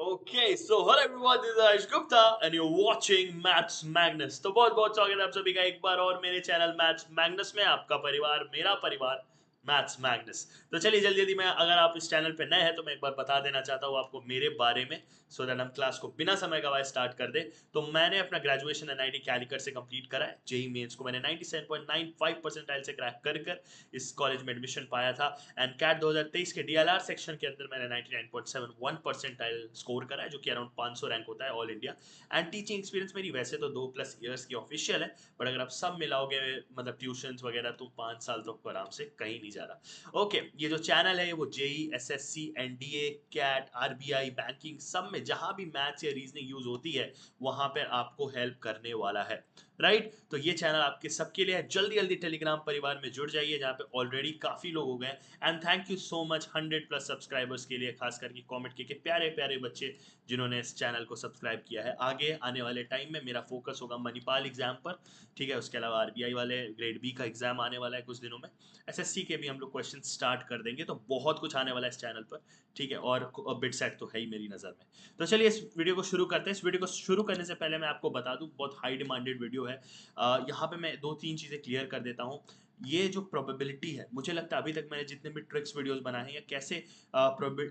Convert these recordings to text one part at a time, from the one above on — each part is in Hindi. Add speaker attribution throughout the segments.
Speaker 1: Okay, so hello everyone, this is Ash Gupta and you're watching Maths Magnus। तो बहुत बहुत स्वागत है आप सभी का एक बार और मेरे चैनल मैथ्स मैग्नस में। आपका परिवार, मेरा परिवार, मैथ्स मैग्नस। तो चलिए जल्दी जल्दी मैं, अगर आप इस चैनल पे नए हैं तो मैं एक बार बता देना चाहता हूँ आपको मेरे बारे में, सो दैट हम क्लास को बिना समय गवाए स्टार्ट कर दे। तो मैंने अपना ग्रेजुएशन एनआईटी कैलिकट से कंप्लीट करा है। जेई मेंस को मैंने 97.95 परसेंटाइल से क्रैक कर इस कॉलेज में एडमिशन पाया था। एंड कैट 2023 के डीएलआर सेक्शन के अंदर मैंने 99.71 परसेंटाइल स्कोर करा है, जो कि अराउंड 500 रैंक होता है all India. And teaching experience मेरी वैसे तो 2+ ईयर्स की ऑफिशियल है, बट अगर आप सब मिलाओगे मतलब ट्यूशंस वगैरह, तो 5 साल तो आराम से कहीं नहीं जा रहा। ओके, ये जो चैनल है वो JE, SSC, NDA, CAT, RBI, banking, सब में जहां भी मैथ्स या रीजनिंग यूज होती है वहां पर आपको हेल्प करने वाला है। राइट, तो ये चैनल आपके सबके लिए है। जल्दी जल्दी टेलीग्राम परिवार में जुड़ जाइए, जहाँ पे ऑलरेडी काफी लोग हो गए। And thank you so much 100+ subscribers के लिए, खास करके कमेंट के प्यारे प्यारे बच्चे जिन्होंने इस चैनल को सब्सक्राइब किया है। आगे आने वाले टाइम में मेरा फोकस होगा मणिपाल एग्जाम पर, ठीक है। उसके अलावा आरबीआई वाले ग्रेड बी का एग्जाम आने वाला है कुछ दिनों में। एसएससी के भी हम लोग क्वेश्चन स्टार्ट कर देंगे, तो बहुत कुछ आने वाला है इस चैनल पर, ठीक है। और बिट सेट तो है ही मेरी नज़र में। तो चलिए इस वीडियो को शुरू करते हैं। इस वीडियो को शुरू करने से पहले मैं आपको बता दूं, बहुत हाई डिमांडेड वीडियो है। यहाँ पे मैं 2-3 चीज़ें क्लियर कर देता हूँ। ये जो प्रोबेबिलिटी है, मुझे लगता है अभी तक मैंने जितने भी ट्रिक्स वीडियोस बनाए हैं या कैसे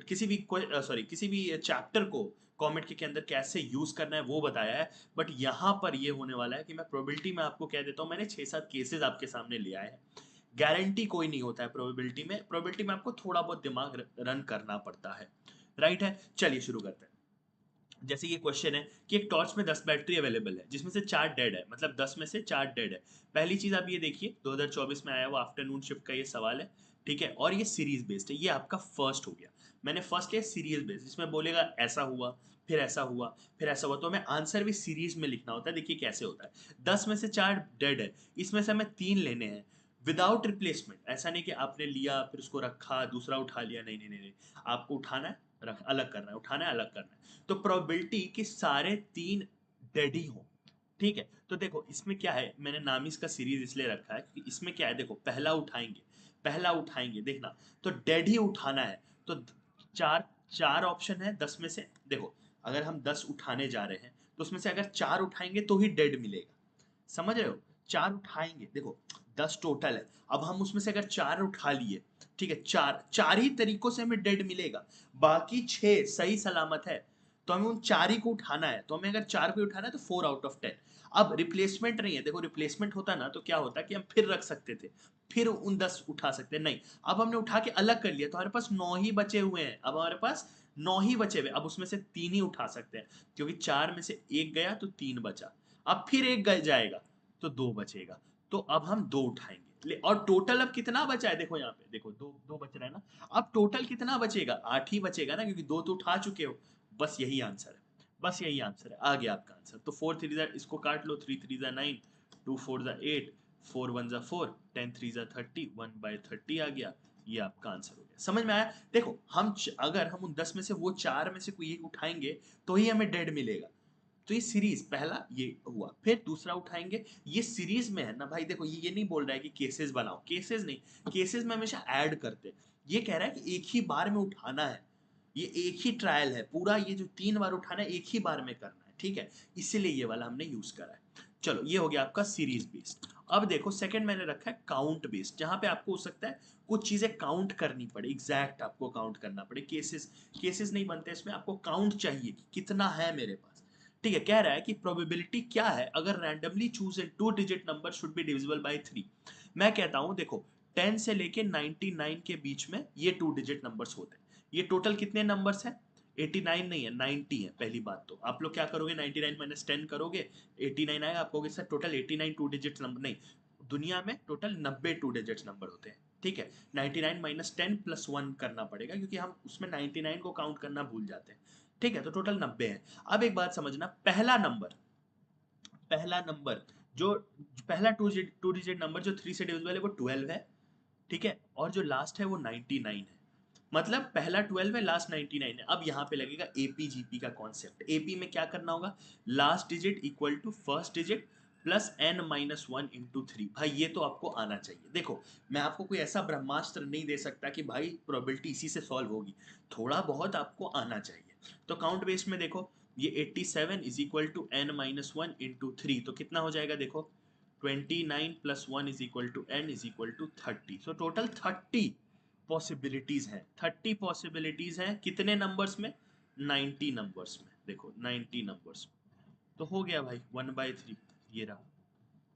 Speaker 1: किसी भी चैप्टर को कॉमेट के अंदर कैसे यूज करना है वो बताया है। बट यहाँ पर ये होने वाला है कि मैं प्रोबेबिलिटी में आपको कह देता हूँ, मैंने 6-7 केसेस आपके सामने ले आए हैं। गारंटी कोई नहीं होता है प्रोबेबिलिटी में। प्रोबेबिलिटी में आपको थोड़ा बहुत दिमाग रन करना पड़ता है। राइट है, चलिए शुरू करते हैं। जैसे ये क्वेश्चन है कि एक टॉर्च में 10 बैटरी अवेलेबल है, जिसमें से 4 डेड है, मतलब 10 में से 4 डेड है। पहली चीज आप ये देखिए, 2024 में आया वो आफ्टरनून शिफ्ट का ये सवाल है, ठीक है। और ये सीरीज बेस्ड है, ये आपका फर्स्ट हो गया। मैंने फर्स्ट लिया सीरीज बेस्ड, जिसमें बोलेगा ऐसा हुआ, फिर ऐसा हुआ, फिर ऐसा हुआ, तो हमें आंसर भी सीरीज में लिखना होता है। देखिए कैसे होता है, 10 में से 4 डेड है, इसमें से हमें 3 लेने हैं विदाउट रिप्लेसमेंट। ऐसा नहीं कि आपने लिया फिर उसको रखा दूसरा उठा लिया, नहीं नहीं नहीं नहीं, आपको उठाना है, रख अलग करना है, उठाना है, अलग करना है। तो प्रोबेबिलिटी कि सारे 3 डेड ही हो, ठीक है। तो देखो इसमें क्या है, मैंने नाम इसका सीरीज इसलिए रखा है कि इसमें क्या है, देखो पहला उठाएंगे, पहला उठाएंगे, देखना तो डेड ही उठाना है। तो चार चार ऑप्शन है 10 में से। देखो अगर हम 10 उठाने जा रहे हैं तो उसमें से अगर 4 उठाएंगे तो ही डेड मिलेगा, समझ रहे हो। 4 उठाएंगे, देखो 10 टोटल है, अब हम उसमें से अगर 4 उठा लिए, ठीक है, चार चार ही तरीकों से हमें डेड मिलेगा, बाकी 6 सही सलामत है। तो हमें उन 4 ही को उठाना है, तो हमें अगर 4 को उठाना है तो 4/10। अब रिप्लेसमेंट नहीं है, देखो रिप्लेसमेंट होता ना तो क्या होता कि हम फिर रख सकते थे, फिर उन 10 उठा सकते, नहीं। अब हमने उठा के अलग कर लिया तो हमारे पास 9 ही बचे हुए हैं, अब हमारे पास 9 ही बचे हुए, अब उसमें से 3 ही उठा सकते हैं, क्योंकि 4 में से एक गया तो 3 बचा। अब फिर एक जाएगा तो 2 बचेगा, तो अब हम 2 उठाएंगे। और टोटल अब कितना बचा है, देखो यहाँ पे, देखो दो दो बच रहा है ना। अब टोटल कितना बचेगा, 8 ही बचेगा ना, क्योंकि 2 तो उठा चुके हो। बस यही आंसर है, बस यही आंसर है, आ गया आपका आंसर। तो 4 3 इसको काट लो, 3 3 9, 2 4 8, 4 1 4, 10 3 30, 1/30 आ गया। ये आपका आंसर हो गया, समझ में आया। देखो हम अगर हम उन 10 में से वो 4 में से कोई एक उठाएंगे तो ही हमें डेड मिलेगा। तो ये सीरीज पहला ये हुआ, फिर दूसरा उठाएंगे, ये सीरीज में है ना भाई। देखो ये नहीं बोल रहा है कि केसेस बनाओ, केसेस नहीं, केसेस में हमेशा ऐड करते। ये कह रहा है कि एक ही बार में उठाना है, ये एक ही ट्रायल है पूरा, ये जो 3 बार उठाना है एक ही बार में करना है, ठीक है। इसीलिए ये वाला हमने यूज करा है। चलो ये हो गया आपका सीरीज बेस्ड। अब देखो सेकंड मैंने रखा है काउंट बेस्ड, जहां पे आपको हो सकता है कुछ चीजें काउंट करनी पड़े, एग्जैक्ट आपको काउंट करना पड़े। केसेस केसेस नहीं बनते इसमें, आपको काउंट चाहिए कि कितना है मेरे पास, ठीक है। कह रहा है कि प्रोबेबिलिटी क्या है अगर randomly choose a 2 digit number should be divisible by 3। मैं कहता हूं देखो 10 से लेके 99 के बीच में ये 2 डिजिट नंबर्स होते हैं। ये टोटल कितने नंबर्स हैं, 89 नहीं है, 90 है। पहली बात तो आप लोग क्या करोगे, 99 माइनस 10 करोगे, 89 आएगा। आप कहोगे सर टोटल 89 2 डिजिट नंबर, नहीं, दुनिया में टोटल 90 2 डिजिट नंबर होते हैं, ठीक है। 99 माइनस 10 प्लस 1 करना पड़ेगा, क्योंकि हम उसमें 99 को काउंट करना भूल जाते हैं, ठीक है। तो टोटल 90 है। अब एक बात समझना, पहला नंबर जो पहला टू डिजिट नंबर जो 3 से डिविजिबल है वो 12 है, ठीक है। और जो लास्ट है वो 99 है, मतलब पहला 12 है, लास्ट 99 है। अब यहाँ पे लगेगा एपीजीपी का कॉन्सेप्ट। एपी में क्या करना होगा, last digit equal to first digit plus n-1 × 3। भाई ये तो आपको आना चाहिए। देखो मैं आपको कोई ऐसा ब्रह्मास्त्र नहीं दे सकता कि भाई प्रोबेबिलिटी इसी से सॉल्व होगी, थोड़ा बहुत आपको आना चाहिए। तो काउंट बेस्ड में देखो ये 87 is equal to n minus one into three, तो कितना हो जाएगा देखो 29 plus one is equal to n is equal to 30। So total 30 possibilities हैं, 30 पॉसिबिलिटीज हैं कितने नंबर्स में, 90 नंबर्स में। देखो 90 नंबर्स में, तो हो गया भाई 1/3, ये रहा,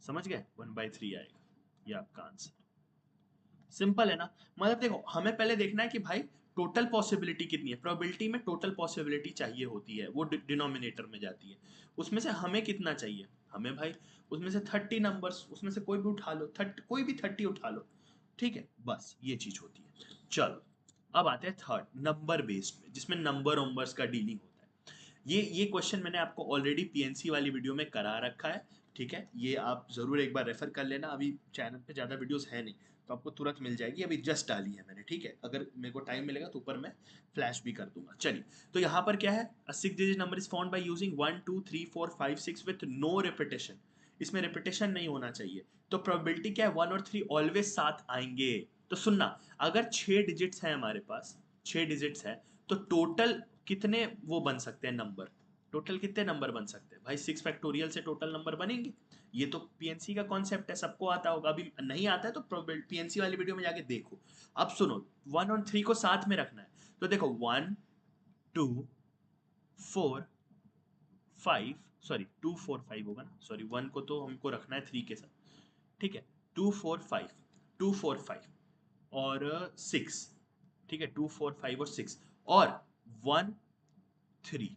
Speaker 1: समझ गए 1/3 आएगा, ये आपका आंसर। सिंपल है ना, मतलब देखो हमें पहले देखना है कि भाई टोटल पॉसिबिलिटी कितनी है। प्रोबेबिलिटी में टोटल पॉसिबिलिटी चाहिए होती है, वो डिनोमिनेटर में जाती है। उसमें से हमें कितना चाहिए, हमें भाई उसमें से 30 नंबर्स, उसमें से कोई भी उठा लो, 30 कोई भी 30 उठा लो, ठीक है, बस ये चीज होती है। चलो अब आते हैं थर्ड नंबर बेस्ड में, जिसमें नंबर नंबर्स का डीलिंग होता है। ये क्वेश्चन मैंने आपको ऑलरेडी पीएनसी वाली वीडियो में करा रखा है, ठीक है, ये आप जरूर एक बार रेफर कर लेना। अभी चैनल पे ज़्यादा वीडियोस है नहीं, तो आपको तुरंत मिल जाएगी, अभी जस्ट डाली है मैंने, ठीक है। अगर मेरे को टाइम मिलेगा तो ऊपर मैं फ्लैश भी कर दूंगा। चलिए, तो यहाँ पर क्या है, a 6 digit number is found by using 1 2 3 4 5 6 with no repetition. इसमें रिपीटेशन नहीं होना चाहिए, तो प्रोबेबिलिटी क्या है, 1 और 3 ऑलवेज साथ आएंगे। तो सुनना, अगर 6 डिजिट्स हैं हमारे पास, 6 डिजिट्स है, तो टोटल कितने वो बन सकते हैं नंबर, टोटल कितने नंबर बन सकते हैं भाई, 6 फैक्टोरियल से टोटल नंबर बनेंगे। ये तो पीएनसी का कॉन्सेप्ट है, सबको आता होगा, अभी नहीं आता है तो पीएनसी वाली वीडियो में जाके देखो। अब सुनो, 1 और 3 को साथ में रखना है, तो देखो 1 2 4 5, सॉरी 2 4 5 होगा ना, सॉरी 1 को तो हमको रखना है 3 के साथ, ठीक है, 2 4 5, 2 4 5 और 6, ठीक है, 2 4 5 और 6 और 1 3,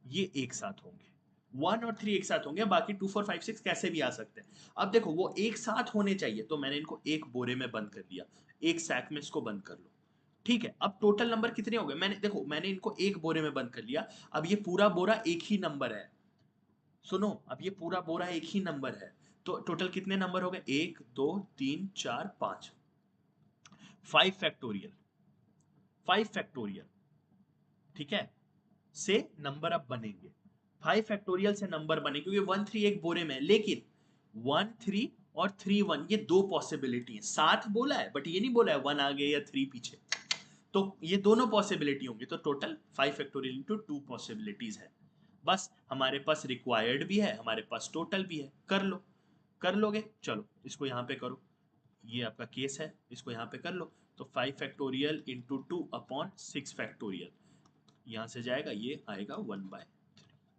Speaker 1: ये एक साथ होंगे, 1 और 3 एक साथ होंगे, बाकी 2 4 5 6 कैसे भी आ सकते हैं। अब देखो वो एक साथ होने चाहिए, तो मैंने इनको एक बोरे में बंद कर दिया, एक सैक में इसको बंद कर लो, ठीक है। अब टोटल नंबर कितने हो गए, मैंने देखो मैंने इनको एक बोरे में बंद कर लिया, अब ये पूरा बोरा एक ही नंबर है, सुनो, अब ये पूरा बोरा एक ही नंबर है, तो टोटल कितने नंबर हो गए, 1 2 3 4 5, 5 फैक्टोरियल, 5 फैक्टोरियल, ठीक है, से नंबर अब बनेंगे, 5 फैक्टोरियल से नंबर बने, क्योंकि 1 3 एक बोरे में है, लेकिन 1 3 और 3 1 ये दो पॉसिबिलिटी है, साथ बोला है बट ये नहीं बोला है 1 आगे या 3 पीछे, तो ये दोनों पॉसिबिलिटी होंगी, तो टोटल 5 फैक्टोरियल इंटू 2 पॉसिबिलिटीज है। बस हमारे पास रिक्वायर्ड भी है, हमारे पास टोटल भी है, कर लो, कर लोगे, चलो इसको यहाँ पे करो, ये आपका केस है, इसको यहाँ पे कर लो, तो 5 फैक्टोरियल इंटू 2 अपॉन 6 फैक्टोरियल, यहाँ से जाएगा, ये आएगा 1/3,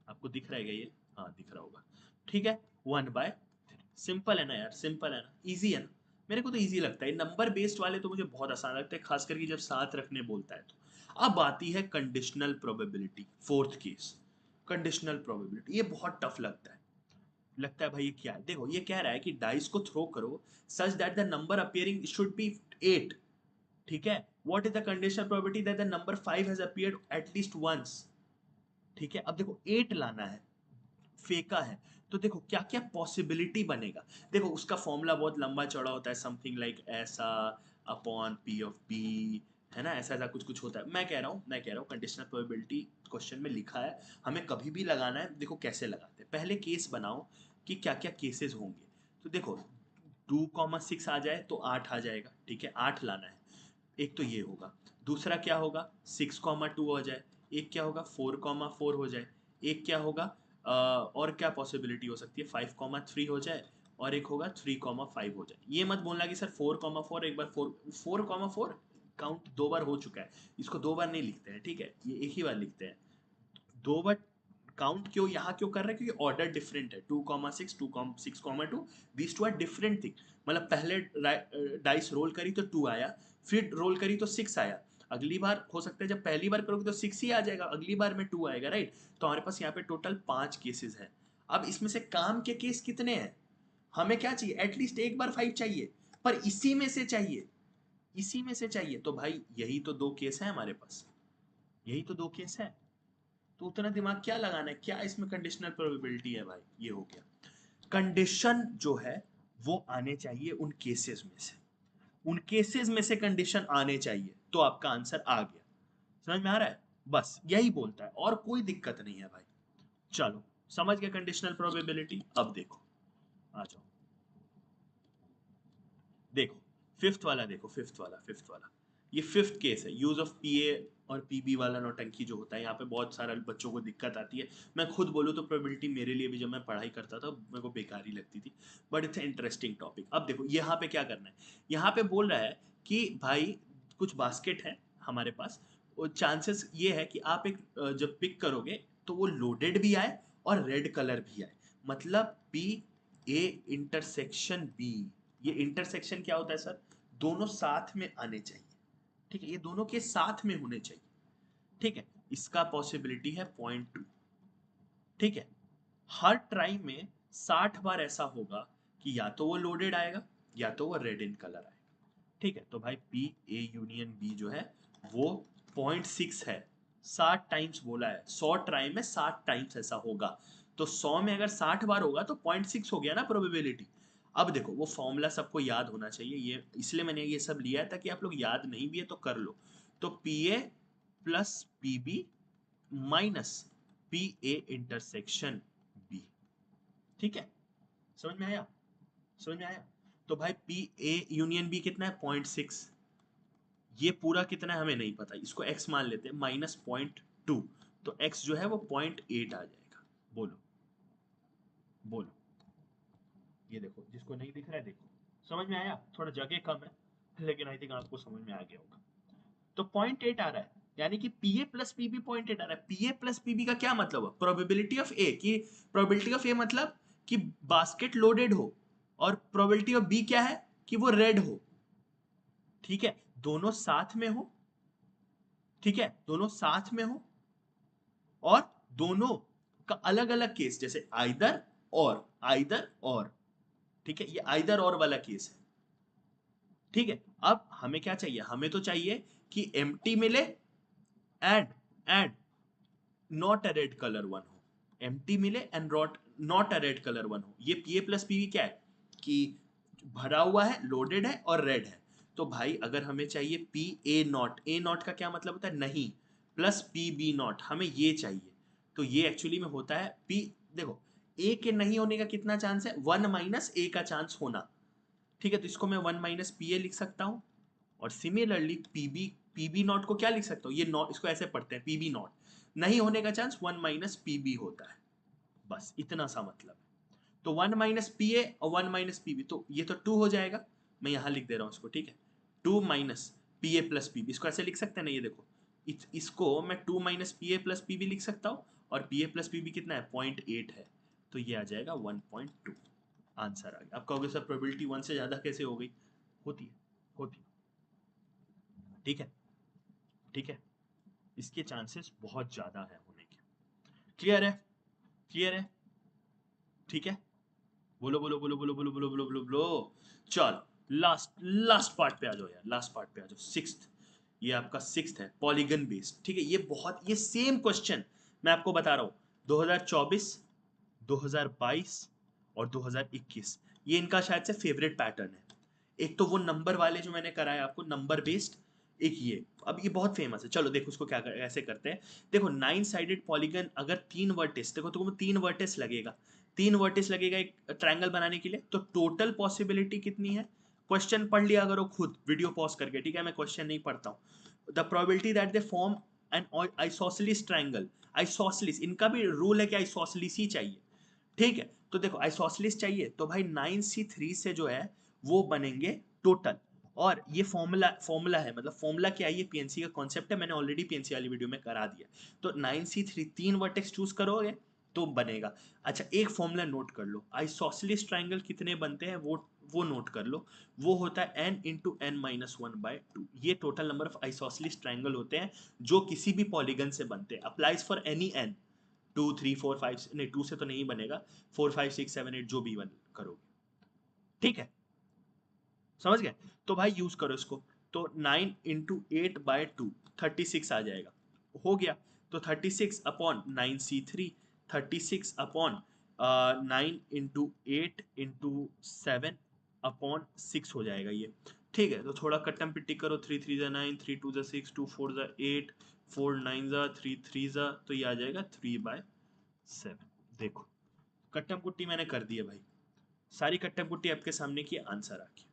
Speaker 1: आपको दिख रहेगा ये, हाँ दिख रहा होगा, ठीक है, 1/3। सिंपल है ना यार, सिंपल है ना, इजी है ना, मेरे को तो इजी लगता है, नंबर बेस्ड वाले तो मुझे बहुत आसान लगता है, खास करके जब साथ रखने बोलता है तो। अब आती है conditional probability, fourth case, conditional probability, ये बहुत टफ लगता है भाई, ये क्या है, देखो ये कह रहा है कि डाइस को थ्रो करो such that the number appearing should be 8, ठीक है, what is the conditional probability that the number 5 has appeared at least once, ठीक है। अब देखो 8 लाना है, फेंका है, तो देखो क्या क्या पॉसिबिलिटी बनेगा। देखो उसका फॉर्मूला बहुत लंबा चौड़ा होता है, समथिंग लाइक ऐसा अपॉन पी ऑफ बी, है ना, ऐसा ऐसा कुछ कुछ होता है। मैं कह रहा हूँ कंडीशनल प्रोबेबिलिटी क्वेश्चन में लिखा है, हमें कभी भी लगाना है, देखो कैसे लगाते हैं, पहले केस बनाओ कि क्या क्या केसेस होंगे। तो देखो 2,6 आ जाए तो 8 आ जाएगा, ठीक है, 8 लाना है, एक तो ये होगा। दूसरा क्या होगा, 6,2 हो जाए, एक क्या होगा 4,4 हो जाए, एक क्या होगा और क्या पॉसिबिलिटी हो सकती है, 5,3 हो जाए, और एक होगा 3,5 हो जाए। ये मत बोलना कि सर 4,4, एक बार 4,4 काउंट 2 बार हो चुका है, इसको 2 बार नहीं लिखते हैं, ठीक है, ये एक ही बार लिखते हैं। 2 बार काउंट क्यों यहाँ क्यों कर रहे हैं, क्योंकि ऑर्डर डिफरेंट है, 2,6 6,2 these two are different thing. मतलब पहले डाइस रोल करी तो 2 आया, फिर रोल करी तो 6 आया, अगली बार हो सकता है जब पहली बार करोगे तो 6 ही आ जाएगा, अगली बार में 2 आएगा, राइट। तो हमारे पास यहाँ पे टोटल 5 केसेस हैं। अब इसमें से काम के केस कितने हैं, हमें क्या चाहिए, एटलीस्ट एक बार 5 चाहिए, पर इसी में से चाहिए, इसी में से चाहिए, तो भाई यही तो 2 केस है हमारे पास, यही तो 2 केस है, तो उतना दिमाग क्या लगाना है, क्या इसमें कंडीशनल प्रोबेबिलिटी है भाई, ये हो गया। कंडीशन जो है वो आने चाहिए उन केसेस में से, उन केसेस में से कंडीशन आने चाहिए, तो आपका आंसर आ गया। समझ में आ रहा है, बस यही बोलता है, और कोई दिक्कत नहीं है भाई। चलो समझ गए कंडीशनल प्रोबेबिलिटी। अब देखो, आ जाओ, देखो फिफ्थ वाला, देखो फिफ्थ वाला, ये फिफ्थ केस है, यूज ऑफ पीए और पीबी वाला नौटंकी जो होता है, यहाँ पे बहुत सारा बच्चों को दिक्कत आती है। मैं खुद बोलूँ तो प्रोबेबिलिटी मेरे लिए भी जब मैं पढ़ाई करता था मेरे को बेकार ही लगती थी, बट इट्स इंटरेस्टिंग टॉपिक। अब देखो यहाँ पे क्या करना है, यहाँ पे बोल रहा है कि भाई कुछ बास्केट है हमारे पास, और चांसेस ये है कि आप एक जब पिक करोगे तो वो लोडेड भी आए और रेड कलर भी आए, मतलब पी ए इंटरसेक्शन बी। ये इंटरसेक्शन क्या होता है सर, दोनों साथ में आने चाहिए, ठीक है, ये दोनों के साथ में होने चाहिए, ठीक है। इसका पॉसिबिलिटी है 0.2, ठीक है। हर ट्राई में 60 बार ऐसा होगा कि या तो वो लोडेड आएगा या तो वो रेड इन कलर आएगा, ठीक है। तो भाई पी ए यूनियन बी जो है वो 0.6 है, 60 टाइम्स बोला है, 100 ट्राई में 60 टाइम्स ऐसा होगा, तो 100 में अगर 60 बार होगा तो 0.6 हो गया ना प्रोबेबिलिटी। अब देखो वो फॉर्मूला सबको याद होना चाहिए, ये इसलिए मैंने ये सब लिया है ताकि आप लोग याद नहीं भी है तो कर लो। तो P A plus P B minus P A intersection B, ठीक है। समझ में आया, समझ में आया। तो भाई पी ए यूनियन बी कितना है 0.6, ये पूरा कितना है हमें नहीं पता, इसको x मान लेते हैं, -0.2, तो x जो है वो 0.8 आ जाएगा। बोलो बोलो, ये देखो जिसको नहीं दिख रहा है देखो, समझ में आया। थोड़ा जगह कम है लेकिन आई थिंक आपको समझ में आ गया होगा। तो 0.8 आ रहा है, यानी कि P A plus P B 0.8 आ रहा है। P A plus P B का क्या मतलब है, प्रोबेबिलिटी ऑफ ए की, प्रोबेबिलिटी ऑफ ए मतलब कि बास्केट लोडेड हो, और प्रोबेबिलिटी ऑफ बी क्या है कि वो रेड हो, ठीक है, दोनों साथ में हो, ठीक है, दोनों साथ में हो, और दोनों का अलग अलग केस, जैसे आइदर और, आइदर और, ठीक है, ये आइदर और वाला केस है, ठीक है। अब हमें क्या चाहिए, हमें तो चाहिए कि एम्प्टी मिले and and not a red colour one हो, एम्प्टी मिले and not a red colour one हो। ये पी ए प्लस पी क्या है कि भरा हुआ है, लोडेड है और रेड है। तो भाई अगर हमें चाहिए पी ए नॉट का क्या मतलब होता है नहीं, प्लस पी बी नॉट, हमें ये चाहिए। तो ये एक्चुअली में होता है पी, देखो ए के नहीं होने का कितना चांस है, 1 माइनस ए का चांस होना, ठीक है। तो इसको मैं 1 माइनस पी ए लिख सकता हूँ, और सिमिलरली पीबी नॉट को क्या लिख सकता हूँ, ये नॉट, इसको ऐसे पढ़ते हैं पीबी नॉट, नहीं होने का चांस 1 माइनस पीबी होता है, बस इतना सा मतलब है। तो 1 माइनस पी ए और 1 माइनस पीबी, तो ये तो 2 हो जाएगा, मैं यहाँ लिख दे रहा हूँ इसको, ठीक है। 2 minus P A plus PB, इसको ऐसे लिख सकते हैं ना, ये देखो इसको मैं 2 minus P A plus PB लिख सकता हूँ, और पी ए प्लस पीबी कितना है 0.8 है, तो ये आ जाएगा 1.2, आंसर आ गया। आप कहोगे सर प्रोबेबिलिटी 1 से ज़्यादा कैसे हो गई, होती है, होती है, ठीक है, ठीक है, इसके चांसेस बहुत ज़्यादा है होने के। क्लियर है, क्लियर है, ठीक है। बोलो बोलो बोलो बोलो बोलो बोलो बोलो बोलो बोलो। चलो लास्ट लास्ट पार्ट पे आ जाओ यार, लास्ट पार्ट पे आ जाओ, सिक्स्थ, ये आपका सिक्स्थ है, पॉलीगन बेस्ड, ठीक है। ये बहुत, ये सेम क्वेश्चन मैं आपको बता रहा हूँ, 2024, 2022 और 2021, ये इनका शायद से फेवरेट पैटर्न है। एक तो वो नंबर वाले जो मैंने कराया आपको, नंबर बेस्ड, एक ये, अब ये बहुत फेमस है। चलो देखो उसको क्या ऐसे करते हैं, देखो 9 साइडेड पॉलीगन, अगर 3 वर्टिस, देखो तुमको 3 वर्टिस लगेगा, 3 वर्टिस लगेगा एक ट्रायंगल बनाने के लिए, तो टोटल पॉसिबिलिटी कितनी है, क्वेश्चन पढ़ लिया करो खुद वीडियो पॉज करके, ठीक है, मैं क्वेश्चन नहीं पढ़ता हूँ। The probability that they form an isosceles triangle, isosceles, इनका भी रूल है कि आइसोसेलिस ही चाहिए, ठीक है। तो देखो आइसोसेलिस चाहिए, तो भाई 9C3 से जो है वो बनेंगे टोटल, और ये फॉर्मूला फॉर्मूला है, मतलब फॉर्मूला क्या है, ये पीएनसी का कॉन्सेप्ट है, मैंने ऑलरेडी पीएनसी वाली वीडियो में करा दिया। तो 9C3 3 वर्टेक्स चूज करोगे तो बनेगा। अच्छा एक फॉर्मूला नोट कर लो, आइसोसेलिस ट्रायंगल कितने बनते हैं वो नोट कर लो, वो होता है n इंटू एन माइनस 1/2, ये total number of isosceles triangle होते हैं जो किसी भी पॉलीगन से बनते हैं, अप्लाइज फॉर एनी n, 2 3 4 5, नहीं 2 से तो नहीं बनेगा, 4 5 6 7 8 जो भी वन करोगे, ठीक है, समझ गए। तो भाई यूज करो इसको, तो 9 इंटू 8/2 36 आ जाएगा, हो गया। तो 36 upon 9C3, 36 upon 9 into 8 into 7 upon 6 हो जाएगा ये, ठीक है। तो थोड़ा कट्टम पिट्टी करो, 3 3 ज़ा 9, 3 2 ज़ा 6, 2 4 ज़ा 8, 4 9 ज़ा 3 3 ज़ा, तो ये आ जाएगा 3/7। देखो कट्टम कुट्टी मैंने कर दी है भाई, सारी कट्टम कुट्टी आपके सामने की, आंसर आ गया,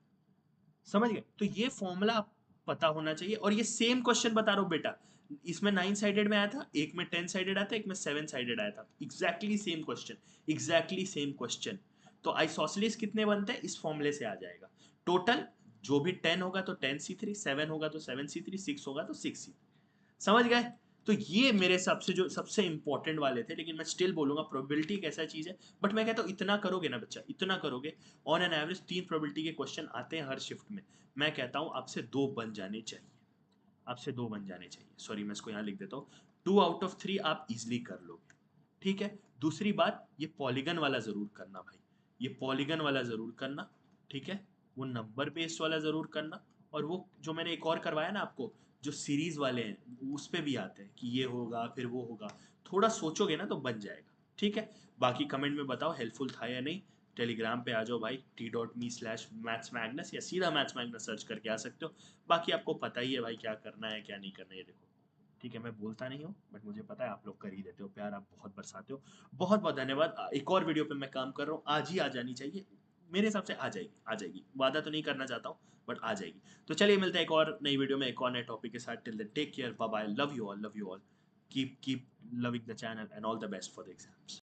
Speaker 1: समझ गए। तो ये फॉर्मूला पता होना चाहिए, और ये सेम क्वेश्चन बता रहा हूं बेटा, इसमें 9 साइडेड में आया था, एक में 10 साइडेड आया था, एक में 7 साइडेड आया था, exactly same question, exactly same question. तो आइसोसेलेस कितने बनते हैं, इस फॉर्मूले से आ जाएगा। टोटल जो भी 10 होगा तो 10c3, 7 होगा तो 7c3, 6 होगा तो 6c3। समझ गए? तो ये मेरे हिसाब से जो सबसे इंपॉर्टेंट वाले थे, लेकिन मैं स्टिल बोलूंगा प्रोबेबिलिटी एक ऐसा चीज है, बट मैं कहता हूँ इतना करोगे ना बच्चा, इतना करोगे, ऑन एन एवरेज 3 प्रोबेबिलिटी के क्वेश्चन आते हैं हर शिफ्ट में, मैं कहता हूँ आपसे 2 बन जाने चाहिए, आपसे 2 बन जाने चाहिए। सॉरी मैं इसको यहाँ लिख देता हूँ, 2 out of 3 आप इजिली कर लोगे। ठीक है, दूसरी बात, ये पॉलीगन वाला जरूर करना भाई, ये पॉलीगन वाला जरूर करना। ठीक है, वो नंबर बेस्ड वाला जरूर करना। और वो जो मैंने एक और करवाया ना आपको, जो सीरीज वाले हैं उस पे भी आते हैं कि ये होगा फिर वो होगा, थोड़ा सोचोगे ना तो बन जाएगा। ठीक है, बाकी कमेंट में बताओ हेल्पफुल था या नहीं। टेलीग्राम पे आ जाओ भाई, t.me/mathsmagnus, या सीधा मैथ्स मैग्नस सर्च करके आ सकते हो। बाकी आपको पता ही है भाई क्या करना है क्या नहीं करना है, देखो। ठीक है, मैं बोलता नहीं हूँ बट मुझे पता है आप लोग कर ही देते हो, प्यार आप बहुत बरसाते हो। बहुत बहुत धन्यवाद। एक और वीडियो पे मैं काम कर रहा हूँ, आज ही आ जानी चाहिए, मेरे हिसाब से आ जाएगी, आ जाएगी, वादा तो नहीं करना चाहता हूँ बट आ जाएगी। तो चलिए मिलते हैं एक और नई वीडियो में एक और नए टॉपिक के साथ। Till then take care, bye bye, love you all, love you all, keep loving the channel and all the best for the exams.